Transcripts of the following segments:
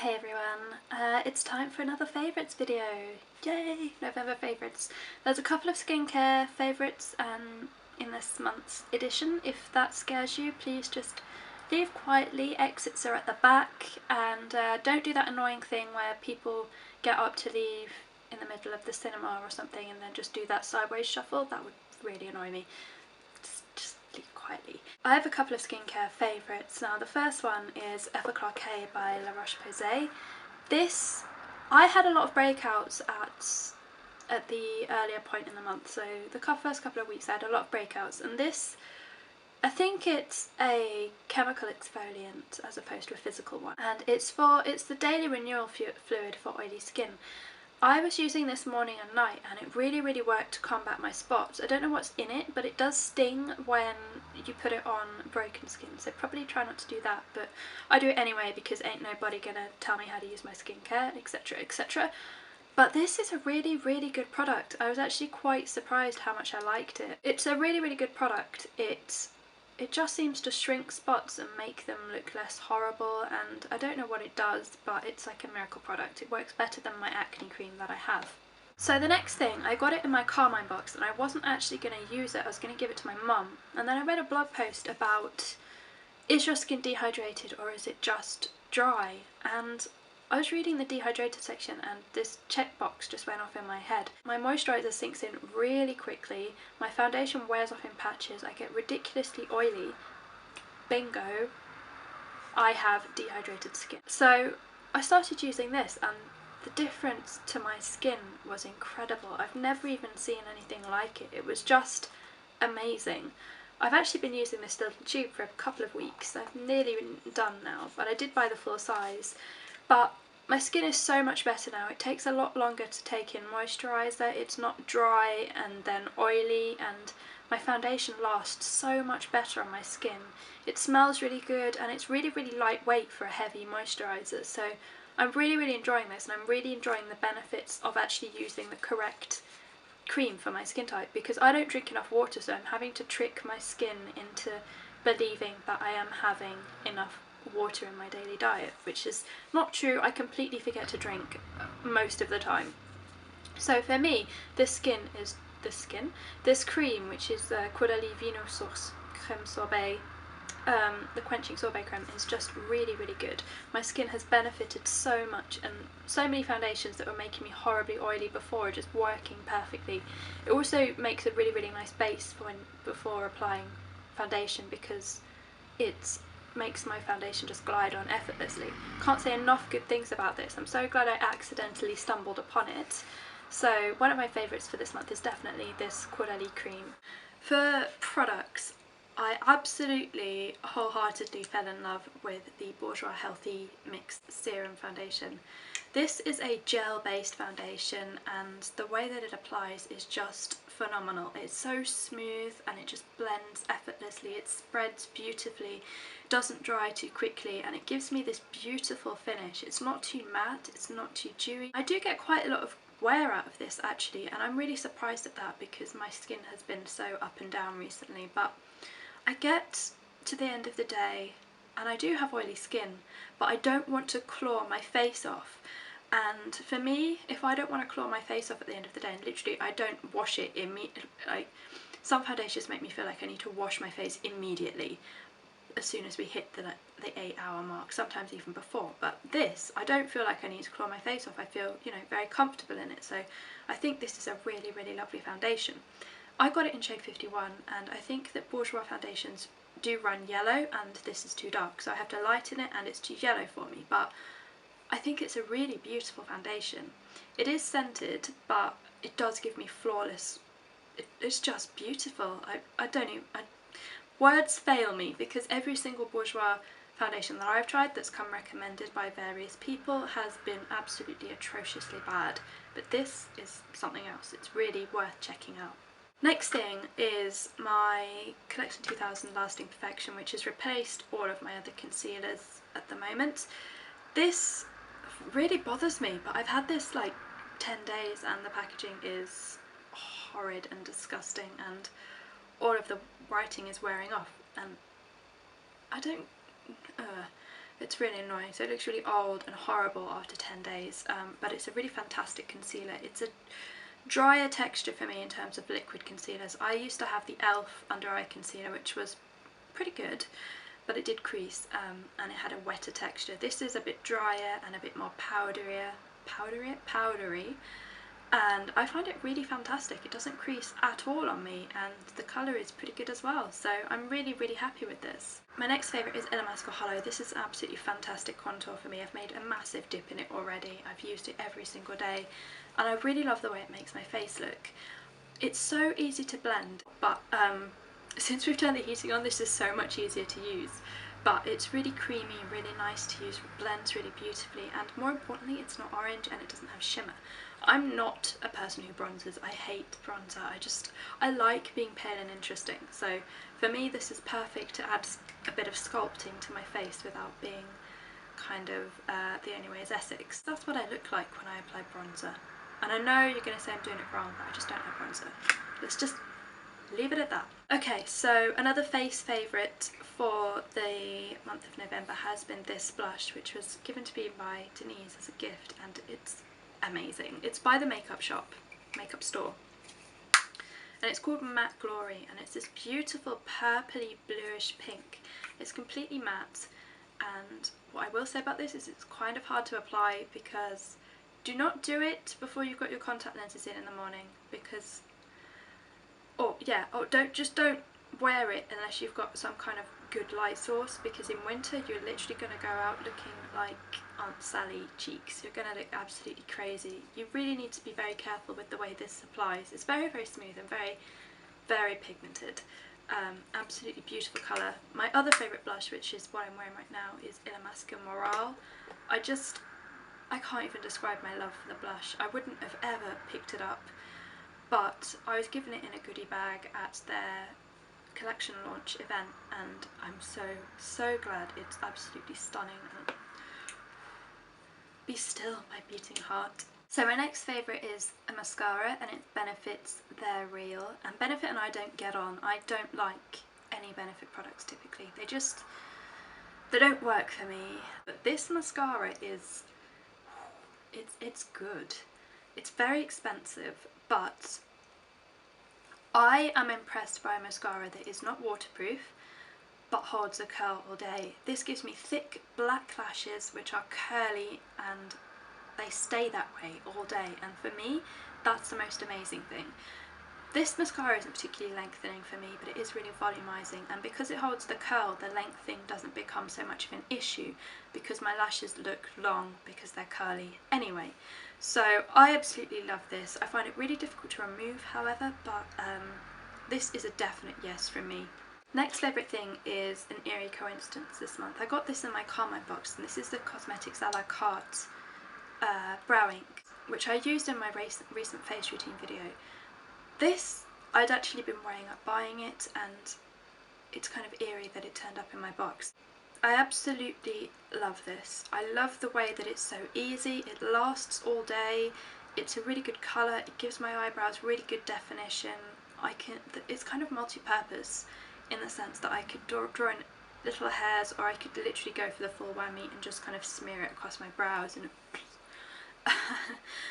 Hey everyone, it's time for another favourites video. Yay! November favourites. There's a couple of skincare favourites in this month's edition. If that scares you, please just leave quietly. Exits are at the back, and don't do that annoying thing where people get up to leave in the middle of the cinema or something and then just do that sideways shuffle. That would really annoy me. Just leave quietly. I have a couple of skincare favourites. Now the first one is Effaklar by Roche-Posay. This, I had a lot of breakouts at the earlier point in the month, so the first couple of weeks I had a lot of breakouts, and this, I think it's a chemical exfoliant as opposed to a physical one, and it's the daily renewal fluid for oily skin. I was using this morning and night and it really worked to combat my spots. I don't know what's in it, but it does sting when you put it on broken skin, so probably try not to do that, but I do it anyway because ain't nobody gonna tell me how to use my skincare, etc, etc. But this is a really good product. I was actually quite surprised how much I liked it. It's a really good product. It just seems to shrink spots and make them look less horrible, and I don't know what it does, but it's like a miracle product. It works better than my acne cream that I have. So the next thing, I got it in my Carmine box and I wasn't actually going to use it, I was going to give it to my mum. And then I read a blog post about, is your skin dehydrated or is it just dry? And I was reading the dehydrated section and this checkbox just went off in my head. My moisturiser sinks in really quickly, my foundation wears off in patches, I get ridiculously oily. Bingo, I have dehydrated skin. So I started using this and the difference to my skin was incredible. I've never even seen anything like it. It was just amazing. I've actually been using this little tube for a couple of weeks. I've nearly done now, but I did buy the full size. But my skin is so much better now. It takes a lot longer to take in moisturiser. It's not dry and then oily, and my foundation lasts so much better on my skin. It smells really good and it's really lightweight for a heavy moisturiser. So I'm really enjoying this, and I'm really enjoying the benefits of actually using the correct cream for my skin type, because I don't drink enough water, so I'm having to trick my skin into believing that I am having enough water in my daily diet, which is not true. I completely forget to drink most of the time. So for me, this cream, which is the Caudalie Vino Source Crème Sorbet, the Quenching sorbet crème, is just really good. My skin has benefited so much, and so many foundations that were making me horribly oily before are just working perfectly. It also makes a really nice base for before applying foundation, because it makes my foundation just glide on effortlessly. Can't say enough good things about this. I'm so glad I accidentally stumbled upon it. So one of my favourites for this month is definitely this Caudalie cream. For products, I absolutely wholeheartedly fell in love with the Bourjois Healthy Mix Serum foundation. This is a gel-based foundation, and the way that it applies is just phenomenal. It's so smooth and it just blends effortlessly, it spreads beautifully, doesn't dry too quickly, and it gives me this beautiful finish. It's not too matte, it's not too dewy. I do get quite a lot of wear out of this actually, and I'm really surprised at that because my skin has been so up and down recently, but I get to the end of the day and I do have oily skin, but I don't want to claw my face off. And for me, if I don't want to claw my face off at the end of the day, and literally I don't wash it immediately, like some foundations make me feel like I need to wash my face immediately as soon as we hit the 8-hour mark, sometimes even before. But this, I don't feel like I need to claw my face off. I feel, you know, very comfortable in it. So I think this is a really lovely foundation. I got it in shade 51, and I think that Bourjois foundations do run yellow and this is too dark, so I have to lighten it and it's too yellow for me, but I think it's a really beautiful foundation. It is scented, but it does give me flawless, it's just beautiful. Words fail me, because every single Bourjois foundation that I've tried that's come recommended by various people has been absolutely atrociously bad, but this is something else. It's really worth checking out. Next thing is my Collection 2000 Lasting Perfection, which has replaced all of my other concealers at the moment. This really bothers me, but I've had this like 10 days and the packaging is horrid and disgusting, and all of the writing is wearing off, and I don't... it's really annoying. So it looks really old and horrible after 10 days, but it's a really fantastic concealer. It's a drier texture for me in terms of liquid concealers. I used to have the e.l.f. under eye concealer, which was pretty good, but it did crease, and it had a wetter texture. This is a bit drier and a bit more powdery, and I find it really fantastic. It doesn't crease at all on me, and the colour is pretty good as well, so I'm really happy with this. My next favourite is Illamasqua Hollow. This is an absolutely fantastic contour for me. I've made a massive dip in it already. I've used it every single day, and I really love the way it makes my face look. It's so easy to blend, but since we've turned the heating on, this is so much easier to use. But it's really creamy, really nice to use, blends really beautifully, and more importantly, it's not orange and it doesn't have shimmer. I'm not a person who bronzes. I hate bronzer. I like being pale and interesting. So for me, this is perfect to add a bit of sculpting to my face without being kind of the only way is Essex. That's what I look like when I apply bronzer. And I know you're going to say I'm doing it wrong, but I just don't have bronzer. Let's just leave it at that. Okay, so another face favourite for the month of November has been this blush, which was given to me by Denise as a gift, and it's amazing. It's by the makeup store, and it's called Matte Glory, and it's this beautiful purpley bluish pink. It's completely matte, and what I will say about this is it's kind of hard to apply, because do not do it before you've got your contact lenses in the morning, because don't wear it unless you've got some kind of good light source, because in winter you're literally going to go out looking like Aunt Sally cheeks. You're going to look absolutely crazy. You really need to be very careful with the way this applies. It's very smooth and very pigmented. Absolutely beautiful colour. My other favourite blush, which is what I'm wearing right now, is Illamasqua Morale. I can't even describe my love for the blush. I wouldn't have ever picked it up, but I was given it in a goodie bag at their collection launch event, and I'm so glad. It's absolutely stunning. And be still, my beating heart. So my next favourite is a mascara, and it's Benefit's They're Real. And Benefit and I don't get on. I don't like any Benefit products typically. They don't work for me. But this mascara is, it's good. It's very expensive, but I am impressed by a mascara that is not waterproof but holds a curl all day. This gives me thick black lashes which are curly, and they stay that way all day, and for me that's the most amazing thing. This mascara isn't particularly lengthening for me, but it is really volumizing, and because it holds the curl, the length thing doesn't become so much of an issue, because my lashes look long because they're curly anyway. So I absolutely love this. I find it really difficult to remove, however, but this is a definite yes from me. Next favourite thing is an eerie coincidence this month. I got this in my Carmine box, and this is the Cosmetics a la Carte brow ink, which I used in my recent face routine video. This, I'd actually been weighing up buying it, and it's kind of eerie that it turned up in my box. I absolutely love this. I love the way that it's so easy, it lasts all day, it's a really good colour, it gives my eyebrows really good definition. It's kind of multi-purpose in the sense that I could draw in little hairs, or I could literally go for the full whammy and just kind of smear it across my brows, and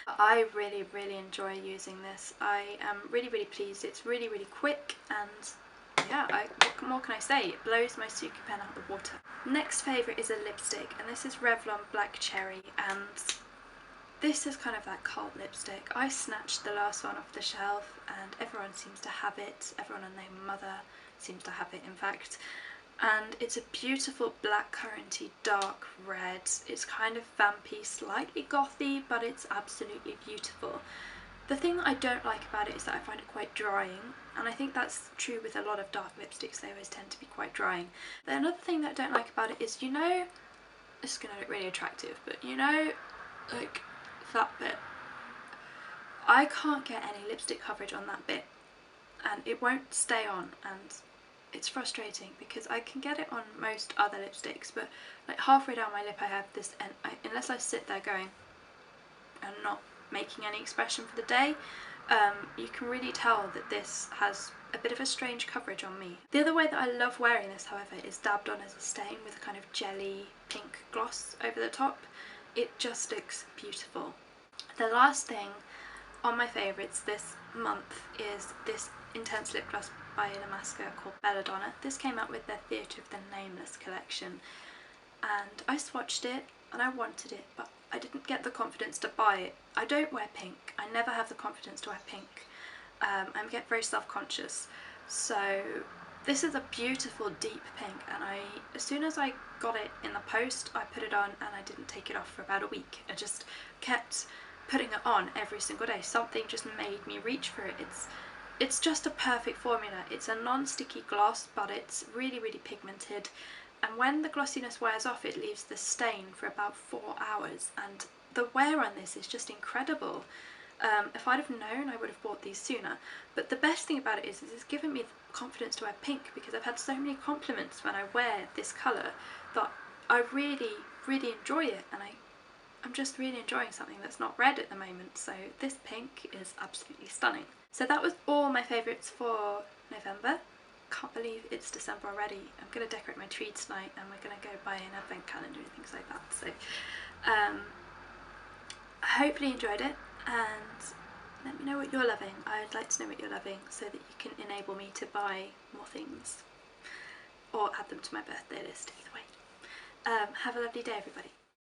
I really enjoy using this. I am really pleased. It's really quick, and yeah, what more can I say? It blows my Suki pen out of the water. Next favourite is a lipstick, and this is Revlon Black Cherry, and this is kind of that cult lipstick. I snatched the last one off the shelf, and everyone seems to have it. Everyone and their mother seems to have it, in fact. And it's a beautiful blackcurranty dark red. It's kind of vampy, slightly gothy, but it's absolutely beautiful. The thing that I don't like about it is that I find it quite drying, and I think that's true with a lot of dark lipsticks. They always tend to be quite drying. But another thing that I don't like about it is, you know, this is going to look really attractive, but you know, like that bit, I can't get any lipstick coverage on that bit, and it won't stay on, and it's frustrating because I can get it on most other lipsticks, but like halfway down my lip I have this, and unless I sit there going and not making any expression for the day, you can really tell that this has a bit of a strange coverage on me. The other way that I love wearing this, however, is dabbed on as a stain with a kind of jelly pink gloss over the top. It just looks beautiful. The last thing on my favourites this month is this intense lip gloss by Illamasqua called Belladonna. This came out with their Theatre of the Nameless collection, and I swatched it and I wanted it, but I didn't get the confidence to buy it. I don't wear pink. I never have the confidence to wear pink. I get very self-conscious. So this is a beautiful deep pink, and as soon as I got it in the post, I put it on and I didn't take it off for about a week. I just kept putting it on every single day. Something just made me reach for it. It's just a perfect formula. It's a non-sticky gloss, but it's really, really pigmented. And when the glossiness wears off, it leaves the stain for about 4 hours, and the wear on this is just incredible. If I'd have known, I would have bought these sooner. But the best thing about it is it's given me the confidence to wear pink, because I've had so many compliments when I wear this colour that I really, really enjoy it, and I'm just really enjoying something that's not red at the moment. So this pink is absolutely stunning. So that was all my favourites for November. Can't believe it's December already. I'm going to decorate my tree tonight, and we're going to go buy an advent calendar and things like that. So I hopefully enjoyed it, and let me know what you're loving. I'd like to know what you're loving so that you can enable me to buy more things or add them to my birthday list. Either way. Have a lovely day, everybody.